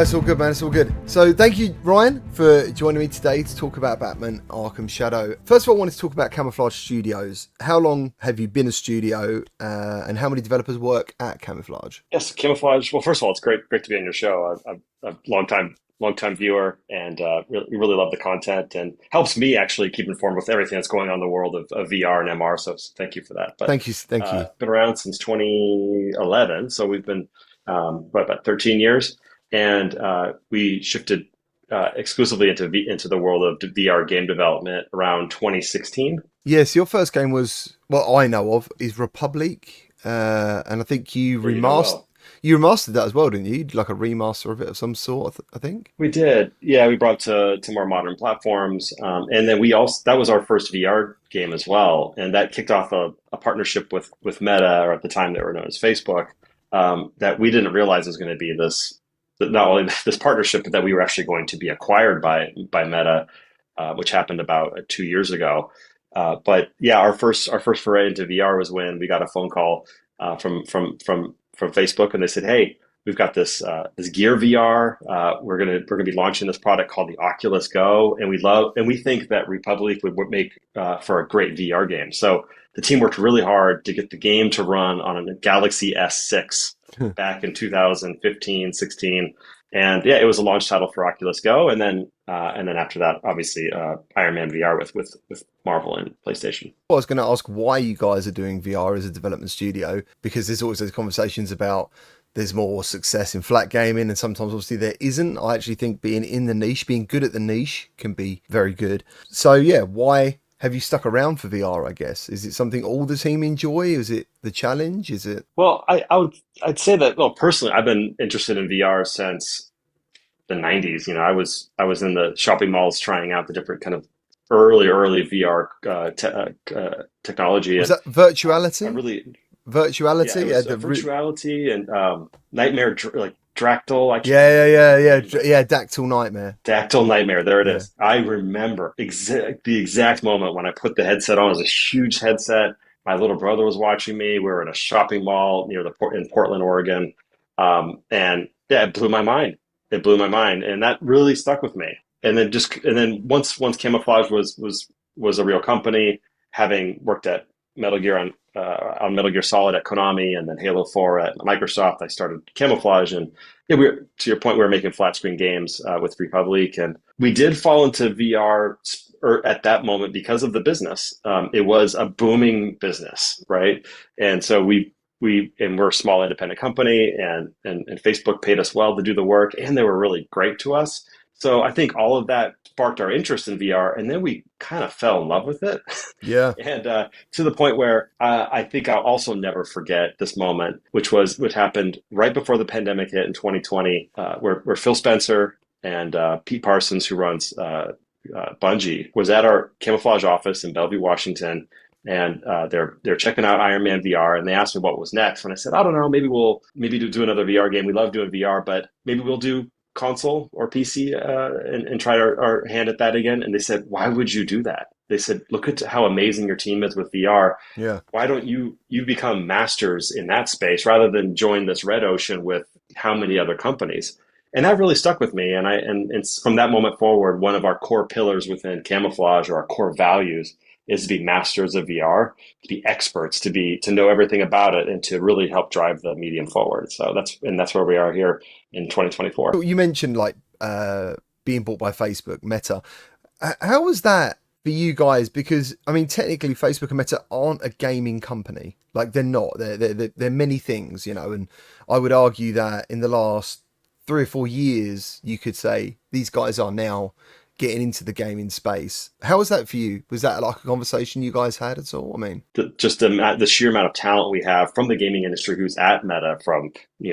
it's all good, man. It's all good. So thank you, Ryan, for joining me today to talk about Batman Arkham Shadow. First of all, I wanted to talk about Camouflage Studios. How long have you been a studio, and how many developers work at Camouflage? Yes, Camouflage. Well, first of all, it's great to be on your show. I'm a long time viewer, and really love the content, and helps me actually keep informed with everything that's going on in the world of VR and MR. So thank you for that. But Thank you. been around since 2011, so we've been about 13 years, and we shifted exclusively into the world of VR game development around 2016. Yes, your first game was, well, I know of, is Republic, and I think Yeah, you know well. you remastered that as well, didn't you? Like a remaster of it of some sort, I think. We did, yeah. We brought to more modern platforms, and then we also that was our first VR game as well, and that kicked off a partnership with Meta, or at the time they were known as Facebook, that we didn't realize was going to be this not only this partnership, but that we were actually going to be acquired by Meta, which happened about 2 years ago. But yeah, our first foray into VR was when we got a phone call from Facebook, and they said, "Hey, we've got this Gear VR. We're gonna be launching this product called the Oculus Go, and we think that Republic would make for a great VR game." So the team worked really hard to get the game to run on a Galaxy S6 back in 2015, 16. And yeah, it was a launch title for Oculus Go, and then after that, obviously, Iron Man VR with Marvel and PlayStation. I was going to ask why you guys are doing VR as a development studio, because there's always those conversations about there's more success in flat gaming, and sometimes obviously there isn't. I actually think being in the niche, being good at the niche, can be very good. So yeah, why have you stuck around for VR, I guess? Is it something all the team enjoy? Is it the challenge? Is it... Well, I'd say that, well, personally, I've been interested in VR since the 90s. You know, I was in the shopping malls trying out the different kind of early VR technology, Was and that I virtuality? really, yeah, it Virtuality? Yeah, was virtuality and Nightmare like Dractyl. I can't yeah, yeah, remember the yeah, exact yeah, name, but yeah, Dactyl Nightmare. Dactyl Nightmare. There it Yeah. is. I remember the exact moment when I put the headset on. It was a huge headset. My little brother was watching me. We were in a shopping mall near in Portland, Oregon, and yeah, it blew my mind. It blew my mind, and that really stuck with me. And then once Camouflage was a real company, having worked at Metal Gear on Metal Gear Solid at Konami, and then Halo 4 at Microsoft, I started Camouflage, and yeah, to your point, we were making flat screen games with Republic, and we did fall into VR at that moment because of the business. It was a booming business, right? And so we're a small independent company, and Facebook paid us well to do the work, and they were really great to us. So I think all of that sparked our interest in VR, and then we kind of fell in love with it. Yeah. And to the point where I think I'll also never forget this moment, which happened right before the pandemic hit in 2020, where Phil Spencer and Pete Parsons, who runs Bungie, was at our Camouflage office in Bellevue, Washington, and they're checking out Iron Man VR, and they asked me what was next, and I said, I don't know, maybe do another VR game. We love doing VR, but maybe we'll do console or PC, and try our hand at that again. And they said, why would you do that? They said, look at how amazing your team is with VR. Yeah. Why don't you become masters in that space rather than join this red ocean with how many other companies? And that really stuck with me. And from that moment forward, one of our core pillars within Camouflage, or our core values, is to be masters of VR, to be experts, to know everything about it, and to really help drive the medium forward. So that's where we are here in 2024. You mentioned like being bought by Facebook, Meta. How was that for you guys? Because I mean, technically, Facebook and Meta aren't a gaming company. Like they're not. They're many things, you know. And I would argue that in the last 3 or 4 years, you could say these guys are now getting into the gaming space. How was that for you? Was that like a conversation you guys had at all? I mean, The sheer amount of talent we have from the gaming industry who's at Meta, from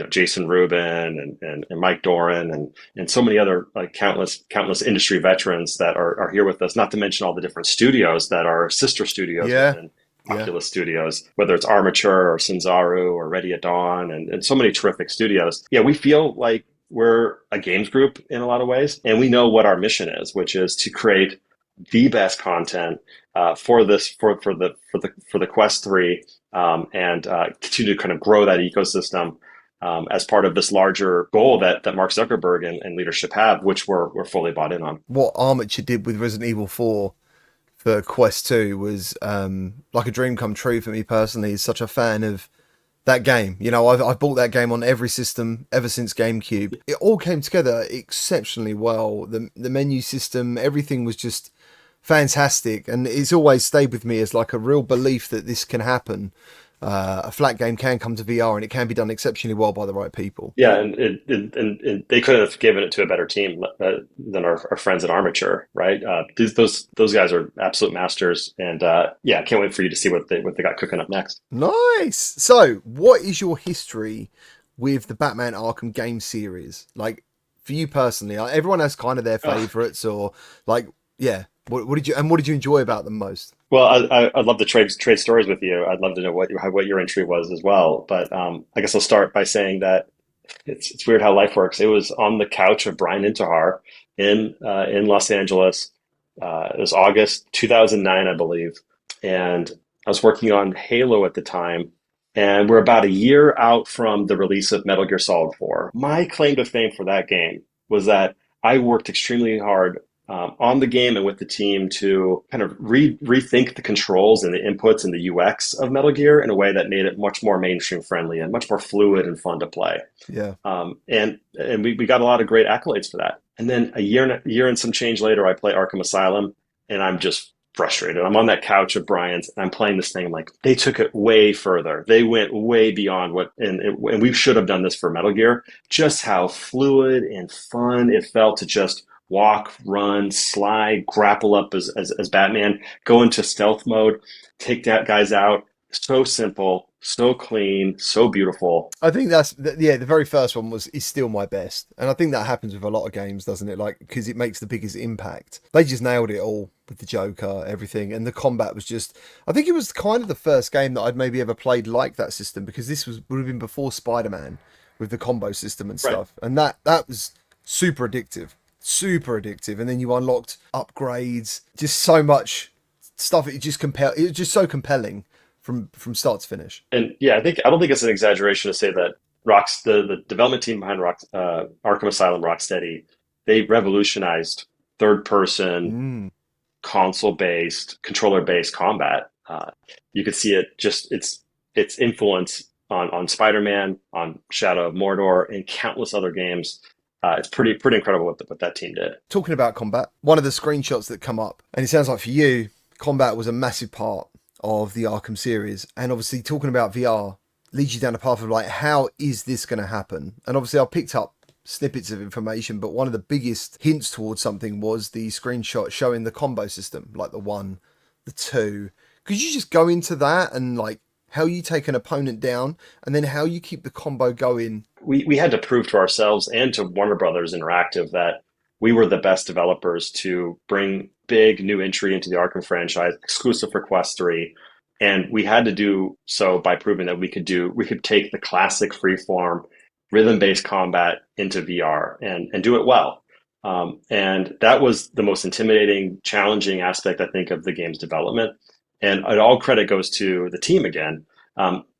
Jason Rubin and Mike Doran and so many other, like, countless industry veterans that are here with us. Not to mention all the different studios that are sister studios yeah, within yeah. Oculus Studios, whether it's Armature or Sinzaru or Ready at Dawn, and so many terrific studios. Yeah, we feel like we're a games group in a lot of ways, and we know what our mission is, which is to create the best content for the Quest 3, and continue to kind of grow that ecosystem. as part of this larger goal that Mark Zuckerberg and leadership have, which we're fully bought in on. What Armature did with Resident Evil 4 for Quest 2 was like a dream come true for me personally. As such a fan of that game. You know, I've bought that game on every system ever since GameCube. It all came together exceptionally well. The menu system, everything was just fantastic, and it's always stayed with me as like a real belief that this can happen. A flat game can come to VR, and it can be done exceptionally well by the right people. Yeah, and they couldn't have given it to a better team than our friends at Armature, right? Those guys are absolute masters, and yeah, can't wait for you to see what they got cooking up next. Nice. So, what is your history with the Batman Arkham game series? Like, for you personally, everyone has kind of their favorites, or like, yeah. What did you enjoy about them most? Well, I'd love to trade stories with you. I'd love to know what your entry was as well. But I guess I'll start by saying that it's weird how life works. It was on the couch of Brian Intihar in Los Angeles. It was August 2009, I believe, and I was working on Halo at the time. And we're about a year out from the release of Metal Gear Solid 4. My claim to fame for that game was that I worked extremely hard on the game and with the team to kind of rethink the controls and the inputs and the UX of Metal Gear in a way that made it much more mainstream friendly and much more fluid and fun to play. Yeah. And we got a lot of great accolades for that. And then a year and some change later, I play Arkham Asylum, and I'm just frustrated. I'm on that couch of Brian's, and I'm playing this thing. I'm like, they took it way further. They went way beyond and we should have done this for Metal Gear. Just how fluid and fun it felt to just walk, run, slide, grapple up as Batman, go into stealth mode, take that guys out. So simple, so clean, so beautiful. I think the very first one is still my best, and I think that happens with a lot of games, doesn't it? Like, because it makes the biggest impact. They just nailed it all with the Joker, everything, and the combat was just. I think it was kind of the first game that I'd maybe ever played like that system, because would have been before Spider-Man with the combo system and stuff, right. And that was super addictive, and then you unlocked upgrades, just so much stuff. It was just so compelling. From start to finish. And yeah, I don't think it's an exaggeration to say that the development team behind Arkham Asylum, Rocksteady, they revolutionized third person console based, controller based combat. You could see it just its influence on Spider-Man, on Shadow of Mordor, and countless other games. It's pretty incredible what that team did. Talking about combat, one of the screenshots that come up, and it sounds like for you, combat was a massive part of the Arkham series, and obviously talking about VR leads you down a path of like, how is this going to happen? And obviously I picked up snippets of information, but one of the biggest hints towards something was the screenshot showing the combo system, like the 1, the 2. Could you just go into that and like how you take an opponent down and then how you keep the combo going? We had to prove to ourselves and to Warner Brothers Interactive that we were the best developers to bring big new entry into the Arkham franchise, exclusive for Quest 3. And we had to do so by proving that we could take the classic freeform rhythm-based combat into VR and do it well. And that was the most intimidating, challenging aspect, I think, of the game's development. And all credit goes to the team again.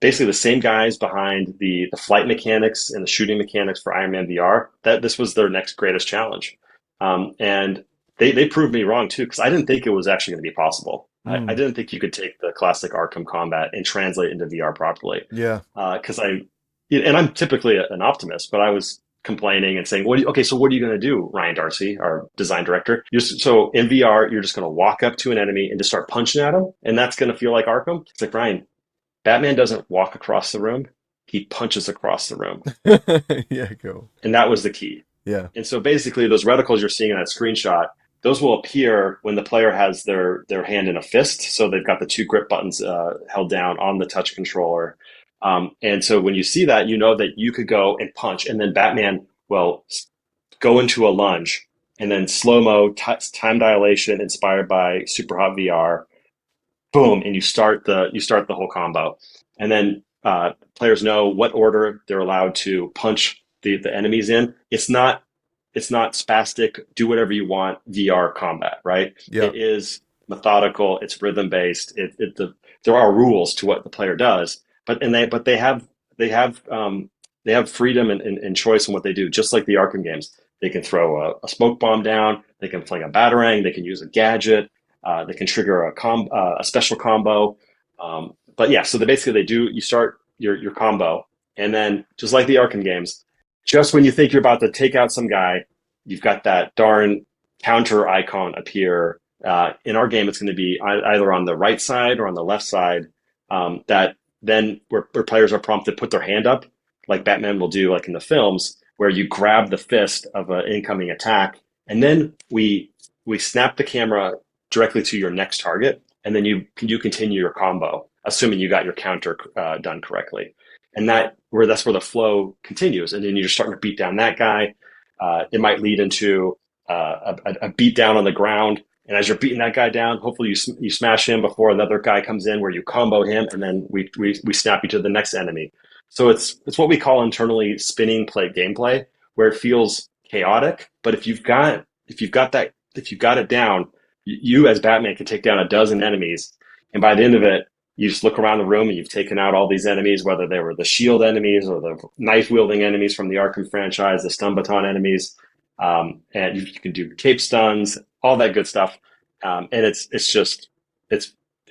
Basically the same guys behind the flight mechanics and the shooting mechanics for Iron Man VR, that this was their next greatest challenge. And they proved me wrong too, because I didn't think it was actually going to be possible. I didn't think you could take the classic Arkham combat and translate into VR properly. Yeah. Because and I'm typically an optimist, but I was complaining and saying, so what are you going to do, Ryan Darcy, our design director? So in VR, you're just going to walk up to an enemy and just start punching at him, and that's going to feel like Arkham? It's like, Ryan, Batman doesn't walk across the room. He punches across the room. Yeah, cool. And that was the key. Yeah. And so basically those reticles you're seeing in that screenshot, those will appear when the player has their hand in a fist. So they've got the 2 grip buttons held down on the touch controller. And so when you see that, you know that you could go and punch, and then Batman will go into a lunge, and then slow-mo, time dilation inspired by Superhot VR, boom, and you start the whole combo. And then players know what order they're allowed to punch the enemies in. It's not spastic, do whatever you want VR combat, right? Yeah. It is methodical, it's rhythm based. There are rules to what the player does, but they have they have freedom and choice in what they do, just like the Arkham games. They can throw a smoke bomb down. They can fling a batarang. They can use a gadget. They can trigger a special combo. But yeah, so basically they do. You start your combo, and then just like the Arkham games, just when you think you're about to take out some guy, you've got that darn counter icon appear. In our game, it's going to be either on the right side or on the left side. That then where players are prompted to put their hand up, like Batman will do, like in the films, where you grab the fist of an incoming attack, and then we snap the camera directly to your next target, and then you continue your combo, assuming you got your counter done correctly, and that's where the flow continues, and then you're starting to beat down that guy. It might lead into a beat down on the ground. And as you're beating that guy down, hopefully you smash him before another guy comes in, where you combo him, and then we snap you to the next enemy. So it's what we call internally spinning play gameplay, where it feels chaotic. But if you've got it down, you as Batman can take down a dozen enemies, and by the end of it, you just look around the room and you've taken out all these enemies, whether they were the shield enemies or the knife wielding enemies from the Arkham franchise, the stun baton enemies, and you can do cape stuns, all that good stuff. And it's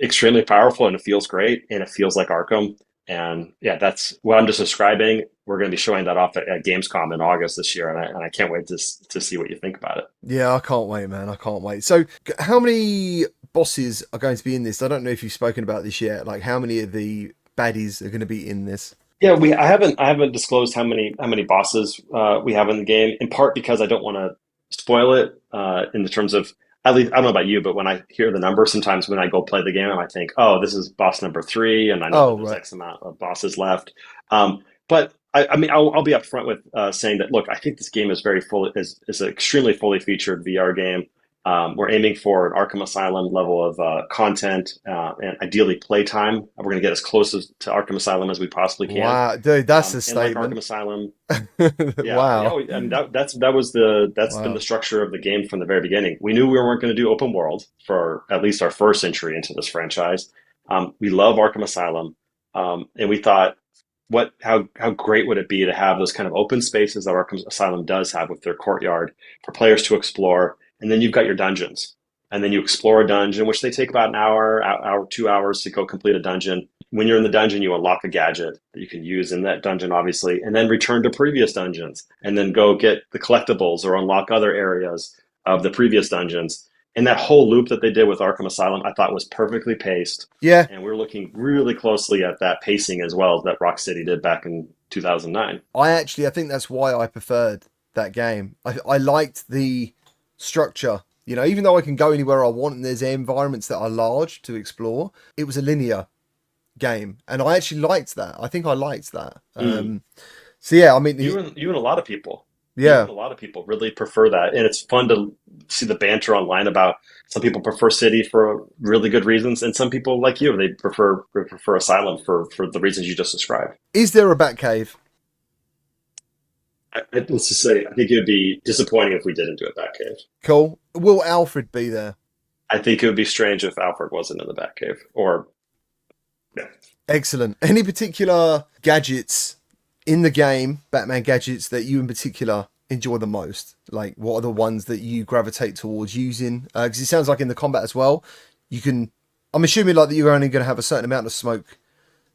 extremely powerful, and it feels great, and it feels like Arkham. And yeah, that's what I'm just describing. We're going to be showing that off at Gamescom in August this year, and I can't wait to see what you think about it. Yeah, I can't wait, man. I can't wait. So, how many bosses are going to be in this? I don't know if you've spoken about this yet. Like, how many of the baddies are going to be in this? Yeah, I haven't disclosed how many bosses we have in the game. In part because I don't want to spoil it in the terms of, at least I don't know about you, but when I hear the number, sometimes when I go play the game, I might think, oh, this is boss number 3, and I know that Oh, there's right. X amount of bosses left. But I mean, I'll be upfront with saying that, look, I think this game is is an extremely fully featured VR game. We're aiming for an Arkham Asylum level of content and ideally playtime. We're going to get as close to Arkham Asylum as we possibly can. Wow, dude, that's a And like Arkham statement. Asylum, yeah, Wow. and that's been the Wow. structure of the game from the very beginning. We knew we weren't going to do open world for at least our first entry into this franchise. We love Arkham Asylum, and we thought, how great would it be to have those kind of open spaces that Arkham Asylum does have with their courtyard for players to explore, and then you've got your dungeons, and then you explore a dungeon, which they take about an hour, 2 hours to go complete a dungeon. When you're in the dungeon, you unlock a gadget that you can use in that dungeon, obviously, and then return to previous dungeons, and then go get the collectibles or unlock other areas of the previous dungeons. And that whole loop that they did with Arkham Asylum, I thought was perfectly paced. Yeah, And we're looking really closely at that pacing as well that Rocksteady did back in 2009. I think that's why I preferred that game. I liked the structure. You know, even though I can go anywhere I want and there's environments that are large to explore, it was a linear game, and I actually liked that. I think I liked that. Mm. So yeah, I mean, You and a lot of people. You yeah, and a lot of people really prefer that. And it's fun to see the banter online about some people prefer City for really good reasons, and some people like you, they prefer Asylum for the reasons you just described. is there a Batcave? Let's just say, I think it would be disappointing if we didn't do a Batcave. Cool. Will Alfred be there? I think it would be strange if Alfred wasn't in the Batcave. Or yeah. Excellent. Any particular gadgets in the game, Batman gadgets, that you in particular enjoy the most? Like, what are the ones that you gravitate towards using? Because it sounds like in the combat as well, you can. I'm assuming like that you're only going to have a certain amount of smoke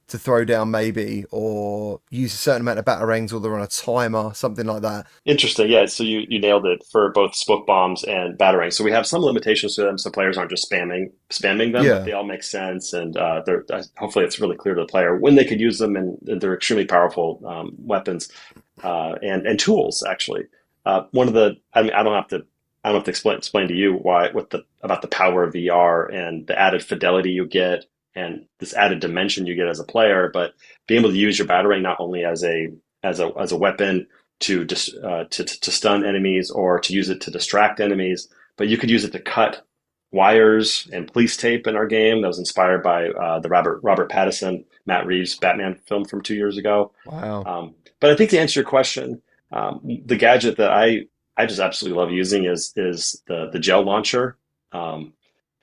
to throw down, maybe, or use a certain amount of batarangs, or they're on a timer, something like that. Interesting. Yeah. So you nailed it for both smoke bombs and batarangs. So we have some limitations to them, so players aren't just spamming them, but Yeah. they all make sense, and they're hopefully it's really clear to the player when they could use them, and they're extremely powerful weapons and tools actually. One of the I mean I don't have to explain to you why what the about the power of VR and the added fidelity you get and this added dimension you get as a player, but being able to use your batarang not only as a weapon to just to stun enemies or to use it to distract enemies, but you could use it to cut wires and police tape in our game. That was inspired by the Robert Pattinson, Matt Reeves Batman film from 2 years ago. Wow. But I think to answer your question, the gadget that I just absolutely love using is the gel launcher. Um,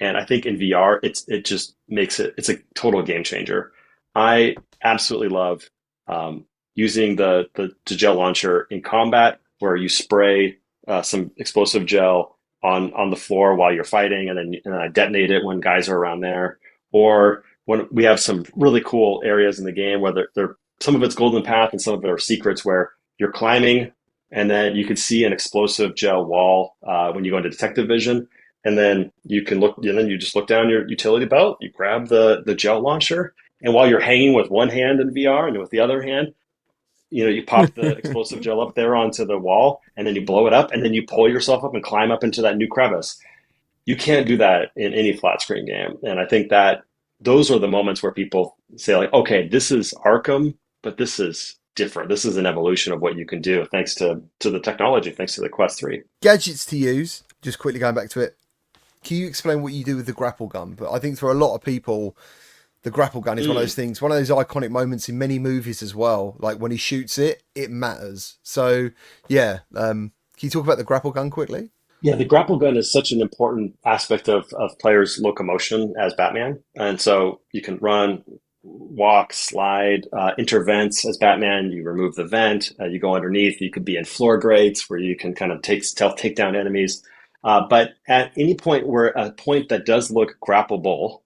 and I think in VR, it just makes it's a total game changer. I absolutely love um, using the gel launcher in combat, where you spray some explosive gel on the floor while you're fighting, and then detonate it when guys are around there. Or when we have some really cool areas in the game where they're some of it's golden path and some of it are secrets where you're climbing and then you can see an explosive gel wall when you go into detective vision. And then you can look, and then you just look down your utility belt, you grab the gel launcher, and while you're hanging with one hand in VR and with the other hand, you pop the explosive gel up there onto the wall, and then you blow it up, and then you pull yourself up and climb up into that new crevice. You can't do that in any flat screen game. And I think that those are the moments where people say, like, okay, this is Arkham, but this is different. This is an evolution of what you can do thanks to the technology, thanks to the Quest 3. Gadgets to use, just quickly going back to it. Can you explain what you do with the grapple gun? But I think for a lot of people, the grapple gun is one of those things, one of those iconic moments in many movies as well. Like when he shoots it, it matters. So yeah, can you talk about the grapple gun quickly? Yeah, the grapple gun is such an important aspect of players' locomotion as Batman. And so you can run, walk, slide, intervents as Batman. You remove the vent, you go underneath. You could be in floor grates where you can kind of stealth take down enemies. But at any point where a point that does look grappleable,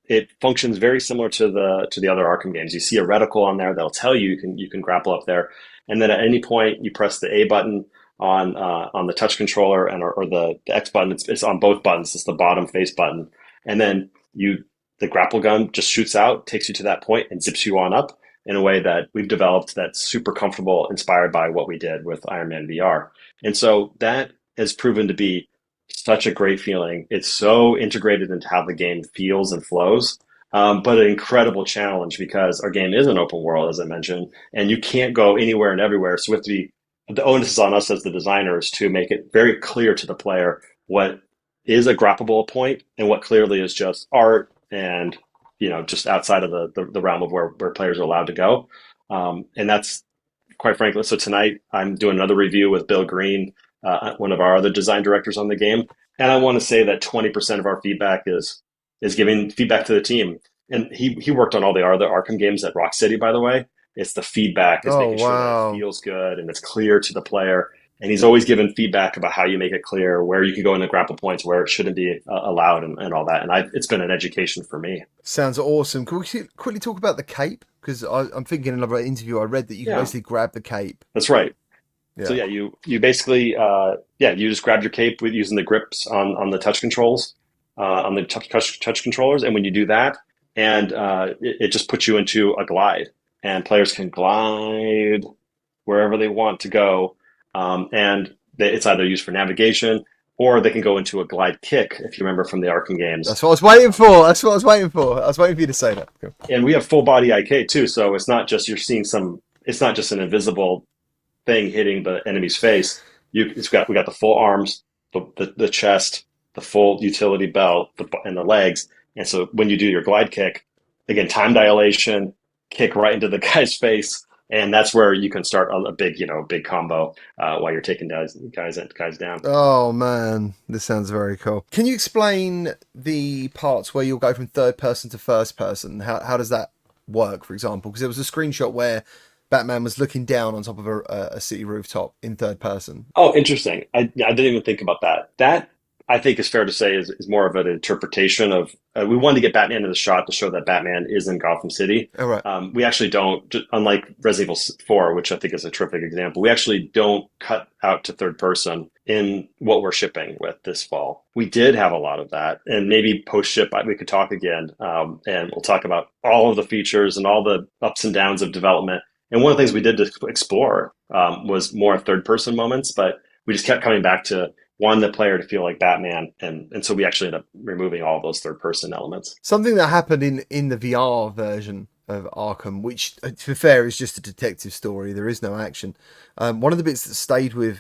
it functions very similar to the other Arkham games. You see a reticle on there that'll tell you you can grapple up there, and then at any point you press the A button on the touch controller or the X button. It's on both buttons. It's the bottom face button, and then the grapple gun just shoots out, takes you to that point, and zips you on up in a way that we've developed that's super comfortable, inspired by what we did with Iron Man VR. And so that has proven to be such a great feeling. It's so integrated into how the game feels and flows, but an incredible challenge because our game is an open world, as I mentioned, and you can't go anywhere and everywhere. So we have to be the onus is on us as the designers to make it very clear to the player what is a grappleable point and what clearly is just art and just outside of the realm of where players are allowed to go. And that's quite frankly. So tonight I'm doing another review with Bill Green, one of our other design directors on the game, and I want to say that 20% of our feedback is giving feedback to the team. And he worked on all the other Arkham games at Rock City, by the way. It's the feedback is Oh, making sure that it wow. feels good and it's clear to the player. And he's always given feedback about how you make it clear, where you can go into grapple points, where it shouldn't be allowed, and all that. And it's been an education for me. Sounds awesome. Can we quickly talk about the cape? Because I'm thinking in another interview I read that you can Yeah, basically grab the cape. that's right. So Yeah. yeah, you basically you just grab your cape with using the grips on the touch controls on the touch controllers, and when you do that, and it just puts you into a glide, and players can glide wherever they want to go, and it's either used for navigation or they can go into a glide kick if you remember from the Arkham games. That's what I was waiting for. That's what I was waiting for. I was waiting for you to say that. Cool. And we have full body IK too, so it's not just you're seeing some. It's not just an invisible thing hitting the enemy's face. We got the full arms, the chest, the full utility belt, and the legs. And so when you do your glide kick, again, time dilation, kick right into the guy's face, and that's where you can start a big combo while you're taking guys down. Oh man, this sounds very cool. Can you explain the parts where you'll go from third person to first person? How does that work, for example? Because there was a screenshot where Batman was looking down on top of a city rooftop in third person. Oh, interesting. I didn't even think about that. That I think is fair to say is more of an interpretation of. We wanted to get Batman in the shot to show that Batman is in Gotham City. All right. We actually don't, unlike Resident Evil 4, which I think is a terrific example. We actually don't cut out to third person in what we're shipping with this fall. We did have a lot of that, and maybe post ship we could talk again, and we'll talk about all of the features and all the ups and downs of development. And one of the things we did to explore was more third person moments, but we just kept coming back to one, the player to feel like Batman, and so we actually ended up removing all of those third person elements. Something that happened in the VR version of Arkham, which to be fair is just a detective story. There is no action. One of the bits that stayed with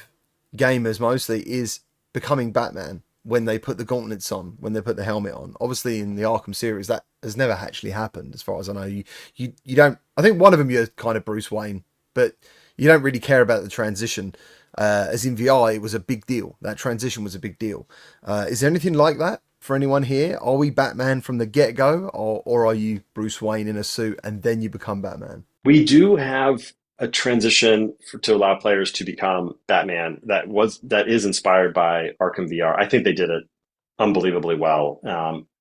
gamers mostly is becoming Batman when they put the gauntlets on, when they put the helmet on. Obviously, in the Arkham series, that has never actually happened, as far as I know. You don't. I think one of them you're kind of Bruce Wayne, but you don't really care about the transition. As in VR, it was a big deal. That transition was a big deal. Is there anything like that for anyone here? Are we Batman from the get-go, or are you Bruce Wayne in a suit and then you become Batman? We do have a transition to allow players to become Batman that is inspired by Arkham VR. I think they did it unbelievably well.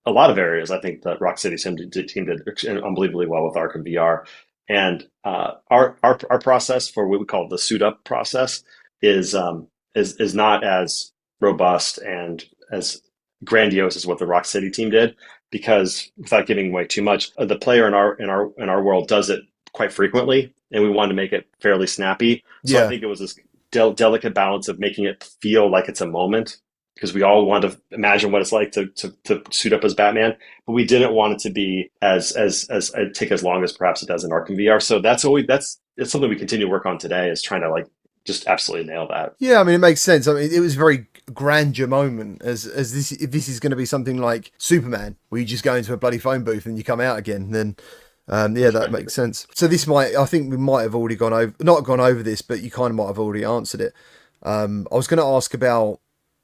A lot of areas, I think that Rocksteady team did unbelievably well with Arkham VR. And our process for what we call the suit up process is not as robust and as grandiose as what the Rocksteady team did, because without giving away too much, the player in our world does it quite frequently, and we wanted to make it fairly snappy. So I Yeah. think it was this delicate balance of making it feel like it's a moment, because we all want to imagine what it's like to suit up as Batman, but we didn't want it to be as take as long as perhaps it does in Arkham VR. So it's something we continue to work on today, is trying to like just absolutely nail that. Yeah, I mean, it makes sense. I mean, it was a very grandeur moment, as this, if this is going to be something like Superman, where you just go into a bloody phone booth and you come out again, then yeah, that makes sense. So this I think we might have already not gone over this, but you kind of might have already answered it. I was going to ask about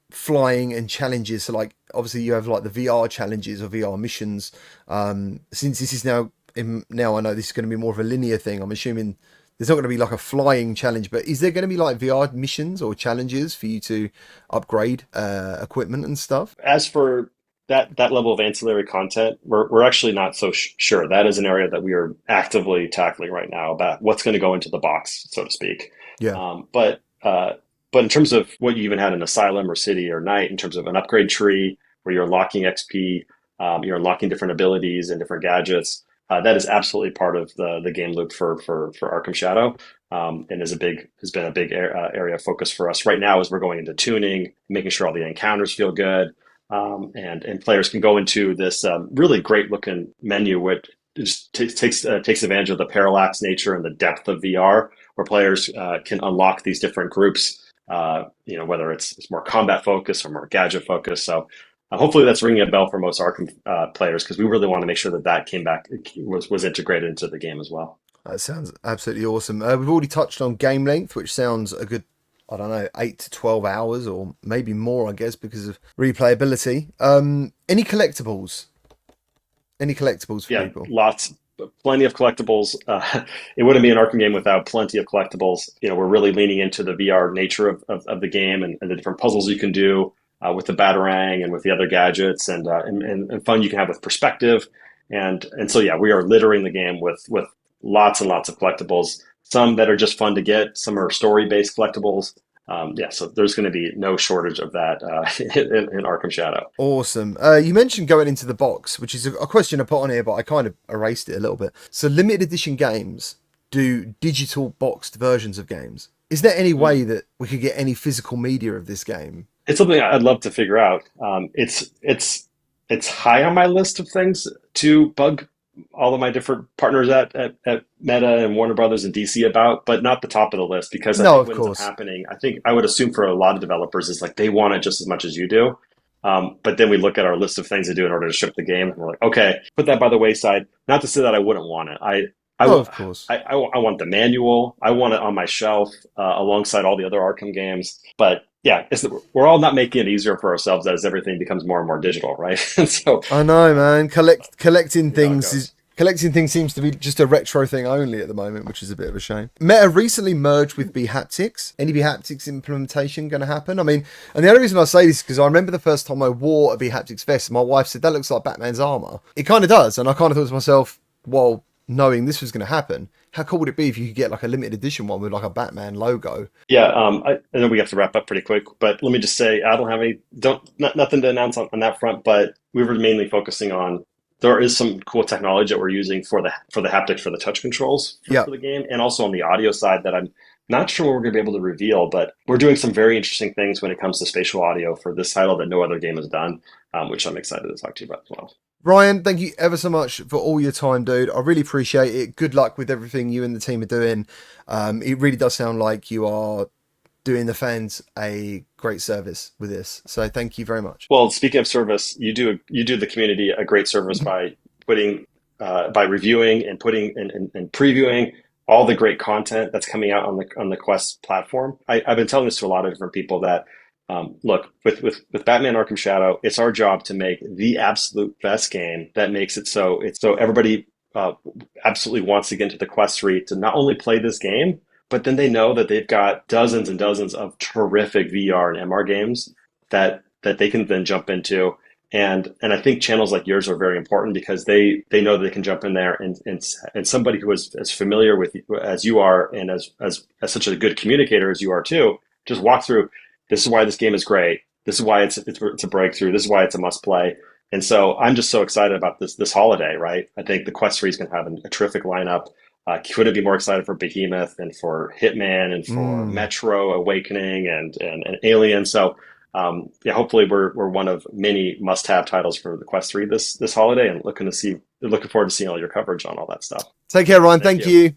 flying and challenges. So like, obviously you have like the VR challenges or VR missions. Since this is now I know this is going to be more of a linear thing. I'm assuming there's not going to be like a flying challenge, but is there going to be like VR missions or challenges for you to upgrade equipment and stuff? As for that level of ancillary content, we're actually not so sure. That is an area that we are actively tackling right now, about what's going to go into the box, so to speak. Yeah. But in terms of what you even had in Asylum or City or Night, in terms of an upgrade tree where you're unlocking XP, you're unlocking different abilities and different gadgets, that is absolutely part of the game loop for Arkham Shadow, and has been a big area of focus for us right now as we're going into tuning, making sure all the encounters feel good, and players can go into this really great looking menu, which just takes advantage of the parallax nature and the depth of VR, where players can unlock these different groups. Whether it's more combat focused or more gadget focused. So hopefully that's ringing a bell for most Arkham players, because we really want to make sure that came back, was integrated into the game as well. That sounds absolutely awesome. We've already touched on game length, which sounds a good, I don't know, 8 to 12 hours or maybe more, I guess, because of replayability. Any collectibles? Any collectibles for Yeah, people? lots, plenty of collectibles. It wouldn't be an Arkham game without plenty of collectibles. We're really leaning into the VR nature of the game, and the different puzzles you can do with the Batarang and with the other gadgets, and fun you can have with perspective. And so, yeah, we are littering the game with lots and lots of collectibles. Some that are just fun to get, some are story-based collectibles. So there's going to be no shortage of that in Arkham Shadow. Awesome. You mentioned going into the box, which is a question I put on here, but I kind of erased it a little bit. So limited edition games do digital boxed versions of games. Is there any way that we could get any physical media of this game? It's something I'd love to figure out. It's high on my list of things to bug all of my different partners at Meta and Warner Brothers and DC about, but not the top of the list, because I No, think of what ends up course. happening, I think I would assume for a lot of developers, is like they want it just as much as you do. But then we look at our list of things to do in order to ship the game, and we're like, okay, put that by the wayside. Not to say that I wouldn't want it. I, No, w- of course. I want the manual. I want it on my shelf alongside all the other Arkham games. But yeah, we're all not making it easier for ourselves as everything becomes more and more digital, right? And so I know, man. Collecting you know how it things goes. is collecting things seems to be just a retro thing only at the moment, which is a bit of a shame. Meta recently merged with bHaptics. Any bHaptics implementation going to happen? I mean, and the only reason I say this is because I remember the first time I wore a bHaptics vest, my wife said that looks like Batman's armor. It kind of does, and I kind of thought to myself, well, knowing this was going to happen, how cool would it be if you could get like a limited edition one with like a Batman logo? Yeah, I know we have to wrap up pretty quick, but let me just say I don't have nothing to announce on that front. But we were mainly focusing on, there is some cool technology that we're using for the haptics for the touch controls Yeah. for the game, and also on the audio side that I'm not sure what we're going to be able to reveal. But we're doing some very interesting things when it comes to spatial audio for this title that no other game has done, which I'm excited to talk to you about as well. Ryan, thank you ever so much for all your time, dude. I really appreciate it. Good luck with everything you and the team are doing. It really does sound like you are doing the fans a great service with this. So thank you very much. Well, speaking of service, you do the community a great service by putting by reviewing and putting and previewing all the great content that's coming out on the Quest platform. I've been telling this to a lot of different people that look, with Batman Arkham Shadow, it's our job to make the absolute best game that makes it so everybody absolutely wants to get into the Quest 3 to not only play this game, but then they know that they've got dozens and dozens of terrific VR and MR games that they can then jump into. And I think channels like yours are very important because they know that they can jump in there and somebody who is as familiar with you as you are and as such a good communicator as you are too, just walk through. This is why this game is great. This is why it's a breakthrough. This is why it's a must play. And so I'm just so excited about this holiday, right? I think the Quest 3 is going to have a terrific lineup. Couldn't be more excited for Behemoth and for Hitman and for Mm. Metro Awakening and Alien. So yeah, hopefully we're one of many must-have titles for the Quest 3 this holiday, and looking forward to seeing all your coverage on all that stuff. Take care, Ryan. Thank Thank you. you.